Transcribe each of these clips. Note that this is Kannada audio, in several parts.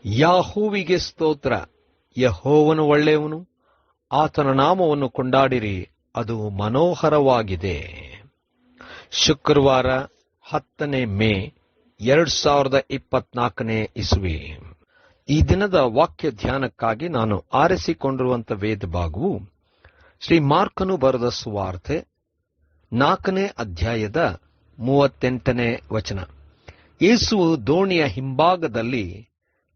ಯಾಹೋವಿಗೆ ಸ್ತೋತ್ರ. ಯೆಹೋವನು ಒಳ್ಳೆಯವನು, ಆತನ ನಾಮವನ್ನು ಕೊಂಡಾಡಿರಿ, ಅದು ಮನೋಹರವಾಗಿದೆ. ಶುಕ್ರವಾರ 10 ಮೇ 2024 ಇಸ್ವಿ. ಈ ದಿನದ ವಾಕ್ಯ ಧ್ಯಾನಕ್ಕಾಗಿ ನಾನು ಆರಿಸಿಕೊಂಡಿರುವಂಥ ವೇದ ಭಾಗವು ಶ್ರೀ ಮಾರ್ಕನು ಬರೆದ ಸುವಾರ್ತೆ 4ನೇ ಅಧ್ಯಾಯದ 38ನೇ ವಚನ. ಯೇಸುವು ದೋಣಿಯ ಹಿಂಭಾಗದಲ್ಲಿ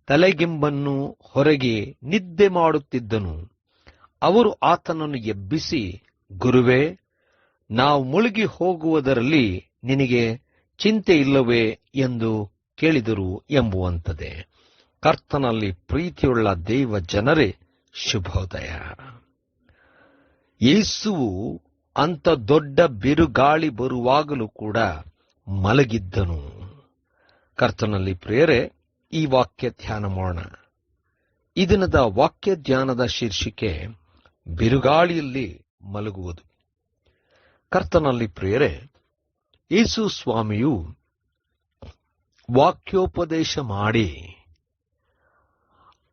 ತಲೆಗಿಂಬನ್ನು ಹೊರಗೆ ನಿದ್ದೆ ಮಾಡುತ್ತಿದ್ದನು. ಅವರು ಆತನನ್ನು ಎಬ್ಬಿಸಿ, ಗುರುವೇ, ನಾವು ಮುಳುಗಿ ಹೋಗುವುದರಲ್ಲಿ ನಿನಗೆ ಚಿಂತೆ ಇಲ್ಲವೇ ಎಂದು ಕೇಳಿದರು ಎಂಬುವಂಥದ್ದೇ. ಕರ್ತನಲ್ಲಿ ಪ್ರೀತಿಯುಳ್ಳ ದೇವ ಜನರೇ, ಶುಭೋದಯ. ಯೇಸುವು ಅಂಥ ದೊಡ್ಡ ಬಿರುಗಾಳಿ ಬರುವಾಗಲೂ ಕೂಡ ಮಲಗಿದ್ದನು. ಕರ್ತನಲ್ಲಿ ಪ್ರಿಯರೇ, ಈ ವಾಕ್ಯ ಧ್ಯಾನ ಮಾಡೋಣ. ಈ ದಿನದ ವಾಕ್ಯ ಧ್ಯಾನದ ಶೀರ್ಷಿಕೆ ಬಿರುಗಾಳಿಯಲ್ಲಿ ಮಲಗುವುದು. ಕರ್ತನಲ್ಲಿ ಪ್ರಿಯರೇ, ಯೇಸು ಸ್ವಾಮಿಯು ವಾಕ್ಯೋಪದೇಶ ಮಾಡಿ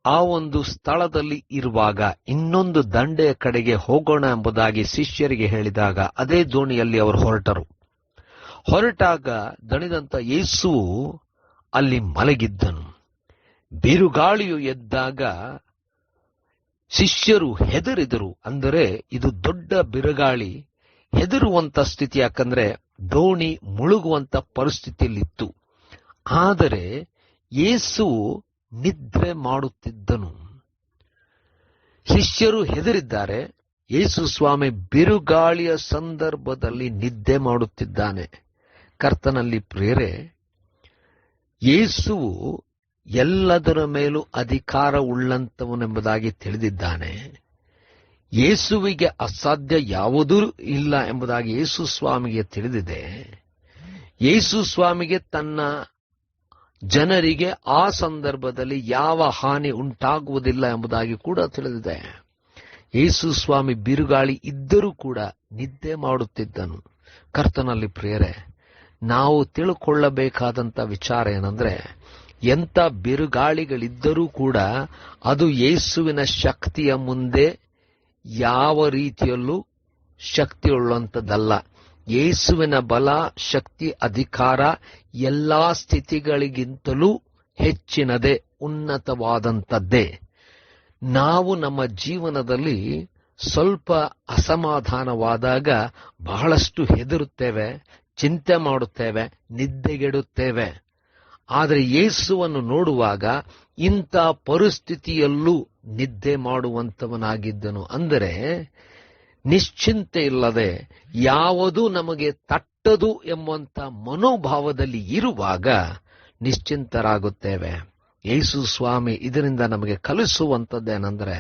ಆ ಒಂದು ಸ್ಥಳದಲ್ಲಿ ಇರುವಾಗ ಇನ್ನೊಂದು ದಂಡೆಯ ಕಡೆಗೆ ಹೋಗೋಣ ಎಂಬುದಾಗಿ ಶಿಷ್ಯರಿಗೆ ಹೇಳಿದಾಗ ಅದೇ ದೋಣಿಯಲ್ಲಿ ಅವರು ಹೊರಟಾಗ ದಣಿದಂತ ಯೇಸುವು ಅಲ್ಲಿ ಮಲಗಿದ್ದನು. ಬಿರುಗಾಳಿಯು ಎದ್ದಾಗ ಶಿಷ್ಯರು ಹೆದರಿದರು. ಅಂದರೆ ಇದು ದೊಡ್ಡ ಬಿರುಗಾಳಿ, ಹೆದರುವಂತ ಸ್ಥಿತಿ. ಯಾಕಂದ್ರೆ ದೋಣಿ ಮುಳುಗುವಂತ ಪರಿಸ್ಥಿತಿಯಲ್ಲಿತ್ತು. ಆದರೆ ಯೇಸು ನಿದ್ರೆ ಮಾಡುತ್ತಿದ್ದನು. ಶಿಷ್ಯರು ಹೆದರಿದ್ದಾರೆ. ಯೇಸು ಸ್ವಾಮಿ ಬಿರುಗಾಳಿಯ ಸಂದರ್ಭದಲ್ಲಿ ನಿದ್ದೆ ಮಾಡುತ್ತಿದ್ದಾನೆ. ಕರ್ತನಲ್ಲಿ ಪ್ರಿಯರೇ, ಯೇಸುವು ಎಲ್ಲದರ ಮೇಲೂ ಅಧಿಕಾರ ಉಳ್ಳಂತವನೆಂಬುದಾಗಿ ತಿಳಿದಿದ್ದಾನೆ. ಯೇಸುವಿಗೆ ಅಸಾಧ್ಯ ಯಾವುದೂ ಇಲ್ಲ ಎಂಬುದಾಗಿ ಯೇಸು ಸ್ವಾಮಿಗೆ ತಿಳಿದಿದೆ. ಯೇಸು ಸ್ವಾಮಿಗೆ ತನ್ನ ಜನರಿಗೆ ಆ ಸಂದರ್ಭದಲ್ಲಿ ಯಾವ ಹಾನಿ ಉಂಟಾಗುವುದಿಲ್ಲ ಎಂಬುದಾಗಿ ಕೂಡ ತಿಳಿದಿದೆ. ಯೇಸು ಸ್ವಾಮಿ ಬಿರುಗಾಳಿ ಇದ್ದರೂ ಕೂಡ ನಿದ್ದೆ ಮಾಡುತ್ತಿದ್ದನು. ಕರ್ತನಲ್ಲಿ ಪ್ರಿಯರೇ, ನಾವು ತಿಳ್ಕೊಳ್ಳಬೇಕಾದಂಥ ವಿಚಾರ ಏನಂದ್ರೆ, ಎಂಥ ಬಿರುಗಾಳಿಗಳಿದ್ದರೂ ಕೂಡ ಅದು ಯೇಸುವಿನ ಶಕ್ತಿಯ ಮುಂದೆ ಯಾವ ರೀತಿಯಲ್ಲೂ ಶಕ್ತಿಯುಳ್ಳಂಥದ್ದಲ್ಲ. ಯೇಸುವಿನ ಬಲ, ಶಕ್ತಿ, ಅಧಿಕಾರ ಎಲ್ಲಾ ಸ್ಥಿತಿಗಳಿಗಿಂತಲೂ ಹೆಚ್ಚಿನದೇ, ಉನ್ನತವಾದಂಥದ್ದೇ. ನಾವು ನಮ್ಮ ಜೀವನದಲ್ಲಿ ಸ್ವಲ್ಪ ಅಸಮಾಧಾನವಾದಾಗ ಬಹಳಷ್ಟು ಹೆದರುತ್ತೇವೆ, ಚಿಂತೆ ಮಾಡುತ್ತೇವೆ, ನಿದ್ದೆಗೆಡುತ್ತೇವೆ. ಆದರೆ ಯೇಸುವನ್ನು ನೋಡುವಾಗ ಇಂಥ ಪರಿಸ್ಥಿತಿಯಲ್ಲೂ ನಿದ್ದೆ ಮಾಡುವಂಥವನಾಗಿದ್ದನು. ಅಂದರೆ ನಿಶ್ಚಿಂತೆ ಇಲ್ಲದೆ ಯಾವುದೂ ನಮಗೆ ತಟ್ಟದು ಎಂಬಂಥ ಮನೋಭಾವದಲ್ಲಿ ಇರುವಾಗ ನಿಶ್ಚಿಂತರಾಗುತ್ತೇವೆ. ಯೇಸು ಸ್ವಾಮಿ ಇದರಿಂದ ನಮಗೆ ಕಲಿಸುವಂಥದ್ದೇನೆಂದರೆ,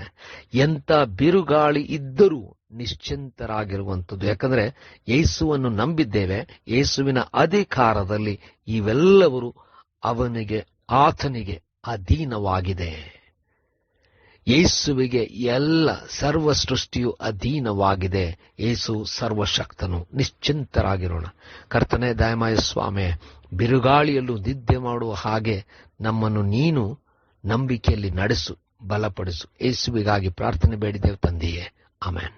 ಎಂಥ ಬಿರುಗಾಳಿ ಇದ್ದರೂ ನಿಶ್ಚಿಂತರಾಗಿರುವಂಥದ್ದು. ಯಾಕಂದ್ರೆ ಯೇಸುವನ್ನು ನಂಬಿದ್ದೇವೆ. ಯೇಸುವಿನ ಅಧಿಕಾರದಲ್ಲಿ ಇವೆಲ್ಲವರು ಆತನಿಗೆ ಅಧೀನವಾಗಿದೆ. ಯೇಸುವಿಗೆ ಎಲ್ಲ ಸರ್ವ ಸೃಷ್ಟಿಯು ಅಧೀನವಾಗಿದೆ. ಯೇಸು ಸರ್ವಶಕ್ತನು. ನಿಶ್ಚಿಂತರಾಗಿರೋಣ. ಕರ್ತನೇ ದಯಮಾಯ ಸ್ವಾಮಿ, ಬಿರುಗಾಳಿಯಲ್ಲೂ ನಿದ್ದೆ ಮಾಡುವ ಹಾಗೆ ನಮ್ಮನ್ನು ನೀನು ನಂಬಿಕೆಯಲ್ಲಿ ನಡೆಸು, ಬಲಪಡಿಸು. ಯೇಸುವಿಗಾಗಿ ಪ್ರಾರ್ಥನೆ ಬೇಡಿದ್ದೇವೆ ತಂದೆಯೇ, ಆಮೆನ್.